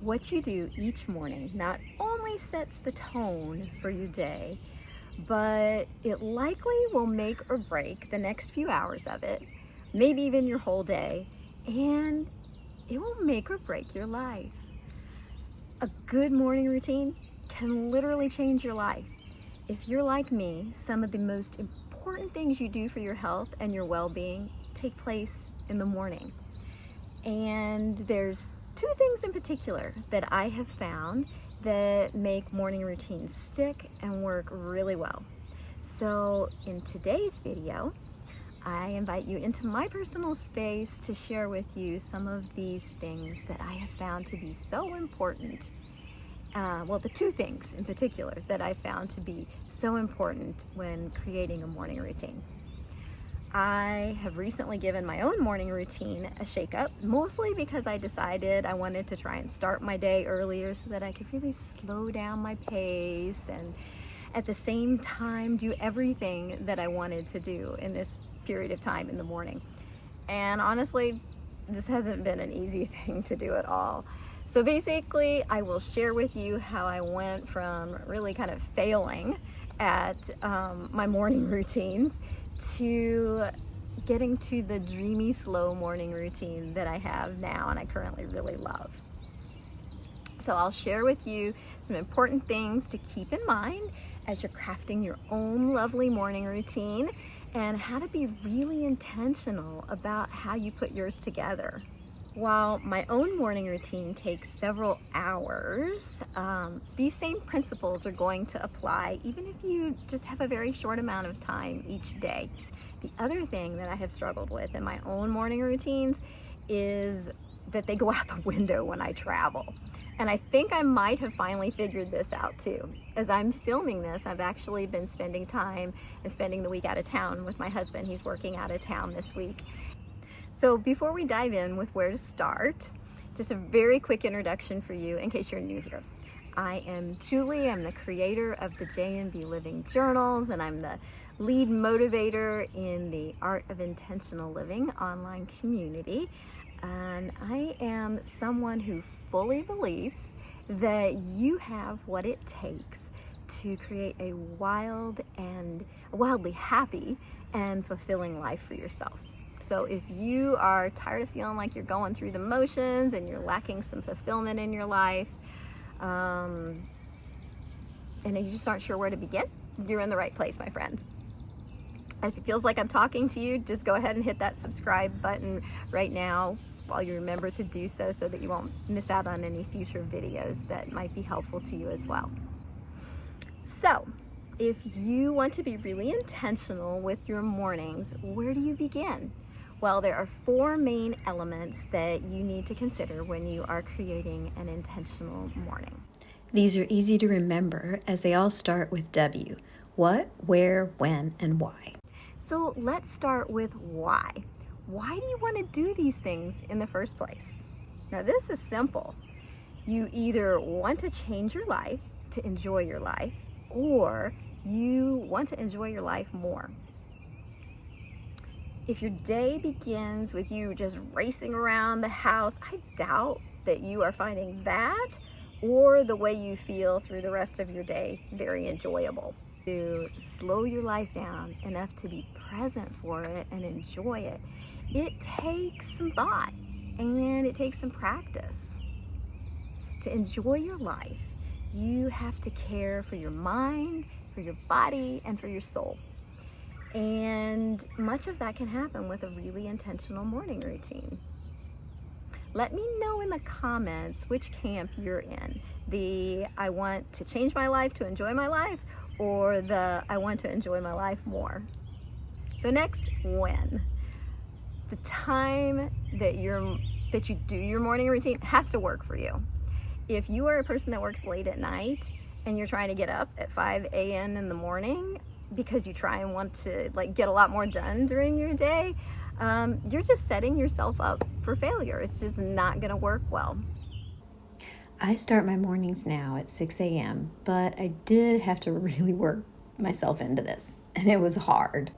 What you do each morning not only sets the tone for your day, but it likely will make or break the next few hours of it, maybe even your whole day, and it will make or break your life. A good morning routine can literally change your life. If you're like me, some of the most important things you do for your health and your well-being take place in the morning. And there's two things in particular that I have found that make morning routines stick and work really well. So in today's video, I invite you into my personal space to share with you some of these things that I have found to be so important. The two things in particular that I found to be so important when creating a morning routine. I have recently given my own morning routine a shake-up, mostly because I decided I wanted to try and start my day earlier so that I could really slow down my pace and at the same time do everything that I wanted to do in this period of time in the morning. And honestly, this hasn't been an easy thing to do at all. So basically, I will share with you how I went from really kind of failing at my morning routines to getting to the dreamy, slow morning routine that I have now and I currently really love. So I'll share with you some important things to keep in mind as you're crafting your own lovely morning routine and how to be really intentional about how you put yours together. While my own morning routine takes several hours, these same principles are going to apply even if you just have a very short amount of time each day. The other thing that I have struggled with in my own morning routines is that they go out the window when I travel. And I think I might have finally figured this out too. As I'm filming this, I've actually been spending time and spending the week out of town with my husband. He's working out of town this week. So before we dive in with where to start, just a very quick introduction for you in case you're new here. I am Julie, I'm the creator of the J&B Living Journals, and I'm the lead motivator in the Art of Intentional Living online community. And I am someone who fully believes that you have what it takes to create a wildly happy and fulfilling life for yourself. So if you are tired of feeling like you're going through the motions and you're lacking some fulfillment in your life, and you just aren't sure where to begin, you're in the right place, my friend. If it feels like I'm talking to you, just go ahead and hit that subscribe button right now while you remember to do so that you won't miss out on any future videos that might be helpful to you as well. So, if you want to be really intentional with your mornings, where do you begin? Well, there are four main elements that you need to consider when you are creating an intentional morning. These are easy to remember as they all start with W. What, where, when, and why. So let's start with why. Why do you want to do these things in the first place? Now, this is simple. You either want to change your life to enjoy your life, or you want to enjoy your life more. If your day begins with you just racing around the house, I doubt that you are finding that or the way you feel through the rest of your day very enjoyable. To slow your life down enough to be present for it and enjoy it, it takes some thought and it takes some practice. To enjoy your life, you have to care for your mind, for your body, and for your soul. And much of that can happen with a really intentional morning routine. Let me know in the comments which camp you're in. The I want to change my life to enjoy my life, or the I want to enjoy my life more. So next, when. The time that you do your morning routine has to work for you. If you are a person that works late at night and you're trying to get up at 5 a.m. in the morning because you try and want to get a lot more done during your day, you're just setting yourself up for failure. It's just not going to work well. I start my mornings now at 6 a.m., but I did have to really work myself into this, and it was hard.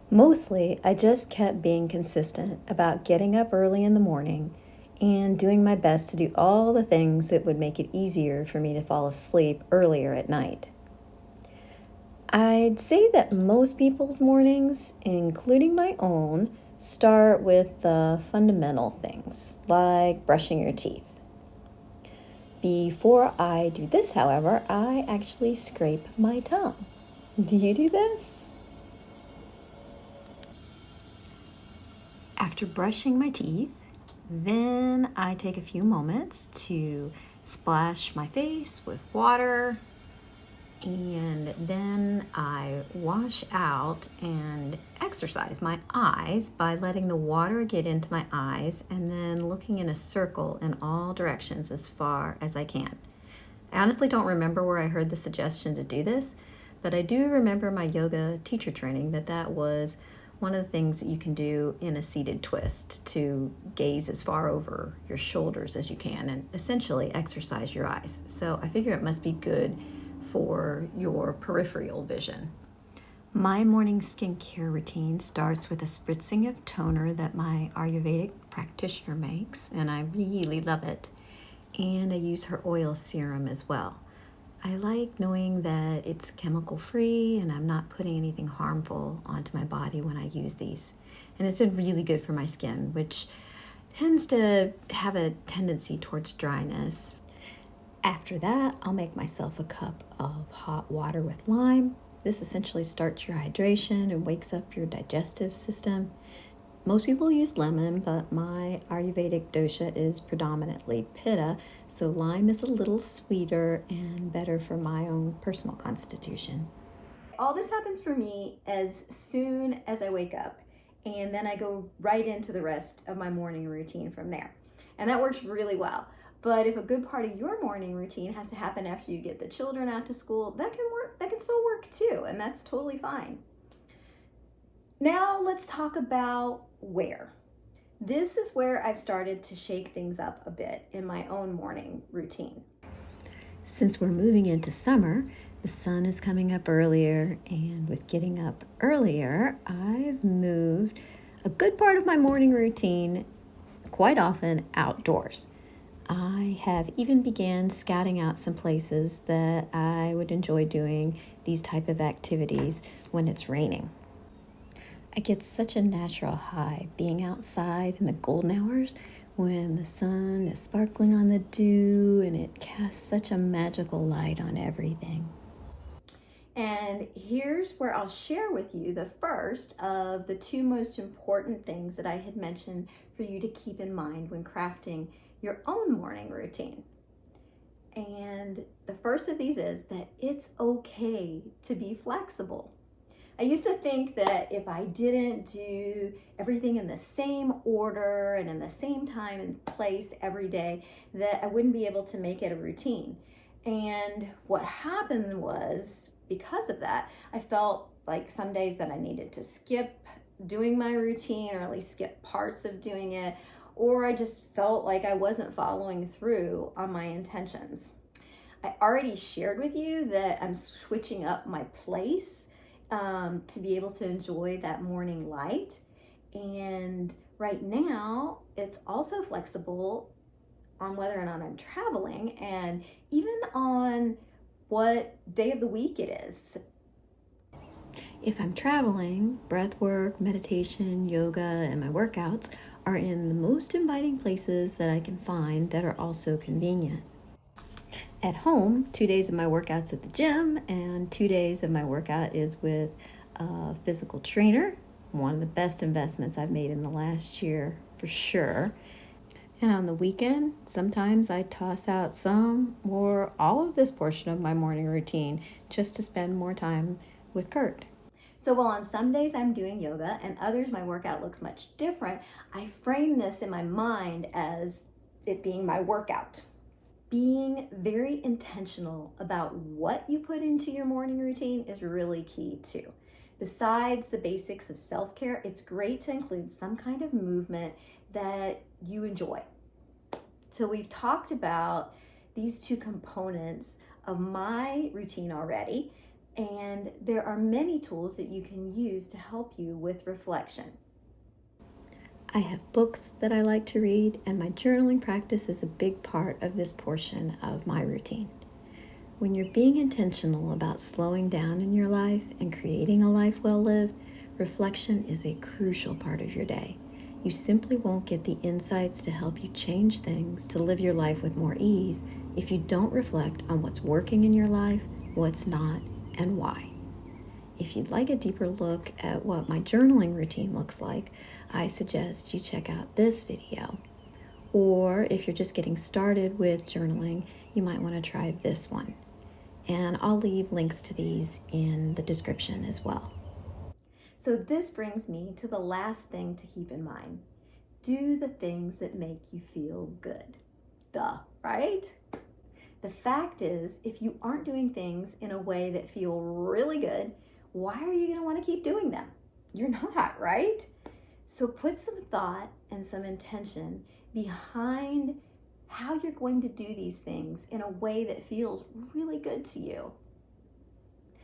Mostly, I just kept being consistent about getting up early in the morning and doing my best to do all the things that would make it easier for me to fall asleep earlier at night. I'd say that most people's mornings, including my own, start with the fundamental things, like brushing your teeth. Before I do this, however, I actually scrape my tongue. Do you do this? After brushing my teeth, then I take a few moments to splash my face with water, and then I wash out and exercise my eyes by letting the water get into my eyes and then looking in a circle in all directions as far as I can. I honestly don't remember where I heard the suggestion to do this, but I do remember my yoga teacher training that was one of the things that you can do in a seated twist to gaze as far over your shoulders as you can and essentially exercise your eyes. So I figure it must be good for your peripheral vision. My morning skincare routine starts with a spritzing of toner that my Ayurvedic practitioner makes, and I really love it. And I use her oil serum as well. I like knowing that it's chemical free and I'm not putting anything harmful onto my body when I use these. And it's been really good for my skin, which tends to have a tendency towards dryness. After that, I'll make myself a cup of hot water with lime. This essentially starts your hydration and wakes up your digestive system. Most people use lemon, but my Ayurvedic dosha is predominantly pitta, so lime is a little sweeter and better for my own personal constitution. All this happens for me as soon as I wake up, and then I go right into the rest of my morning routine from there. And that works really well. But if a good part of your morning routine has to happen after you get the children out to school, that can still work too, and that's totally fine. Now let's talk about where. This is where I've started to shake things up a bit in my own morning routine. Since we're moving into summer, the sun is coming up earlier, and with getting up earlier, I've moved a good part of my morning routine quite often outdoors. I have even began scouting out some places that I would enjoy doing these type of activities when it's raining. I get such a natural high being outside in the golden hours when the sun is sparkling on the dew and it casts such a magical light on everything. And here's where I'll share with you the first of the two most important things that I had mentioned for you to keep in mind when crafting your own morning routine. And the first of these is that it's okay to be flexible. I used to think that if I didn't do everything in the same order and in the same time and place every day, that I wouldn't be able to make it a routine. And what happened was, because of that, I felt like some days that I needed to skip doing my routine, or at least skip parts of doing it, or I just felt like I wasn't following through on my intentions. I already shared with you that I'm switching up my place to be able to enjoy that morning light. And right now, it's also flexible on whether or not I'm traveling and even on what day of the week it is. If I'm traveling, breath work, meditation, yoga, and my workouts are in the most inviting places that I can find that are also convenient. At home, 2 days of my workouts at the gym and 2 days of my workout is with a physical trainer. One of the best investments I've made in the last year, for sure. And on the weekend, sometimes I toss out some or all of this portion of my morning routine just to spend more time with Kurt. So while on some days I'm doing yoga and others my workout looks much different, I frame this in my mind as it being my workout. Being very intentional about what you put into your morning routine is really key too. Besides the basics of self-care, it's great to include some kind of movement that you enjoy. So we've talked about these two components of my routine already, and there are many tools that you can use to help you with reflection. I have books that I like to read, and my journaling practice is a big part of this portion of my routine. When you're being intentional about slowing down in your life and creating a life well lived, reflection is a crucial part of your day. You simply won't get the insights to help you change things to live your life with more ease if you don't reflect on what's working in your life, what's not, and why. If you'd like a deeper look at what my journaling routine looks like, I suggest you check out this video. Or if you're just getting started with journaling, you might want to try this one. And I'll leave links to these in the description as well. So this brings me to the last thing to keep in mind. Do the things that make you feel good. Duh, right? The fact is, if you aren't doing things in a way that feel really good, why are you going to want to keep doing them? You're not, right? So put some thought and some intention behind how you're going to do these things in a way that feels really good to you.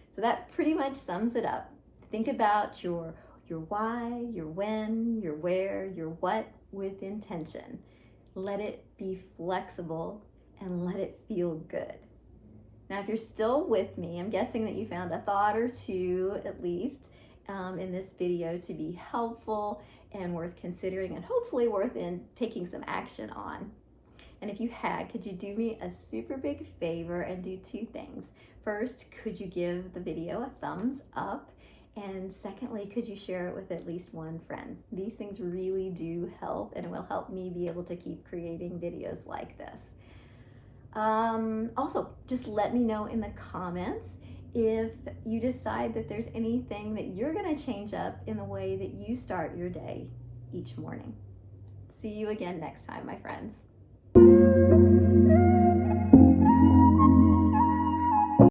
So that pretty much sums it up. Think about your why, your when, your where, your what with intention. Let it be flexible and let it feel good. Now, if you're still with me, I'm guessing that you found a thought or two at least in this video to be helpful and worth considering, and hopefully worth taking some action on. And if you had, could you do me a super big favor and do two things? First, could you give the video a thumbs up? And secondly, could you share it with at least one friend? These things really do help, and it will help me be able to keep creating videos like this. Also, just let me know in the comments if you decide that there's anything that you're going to change up in the way that you start your day each morning. See you again next time, my friends.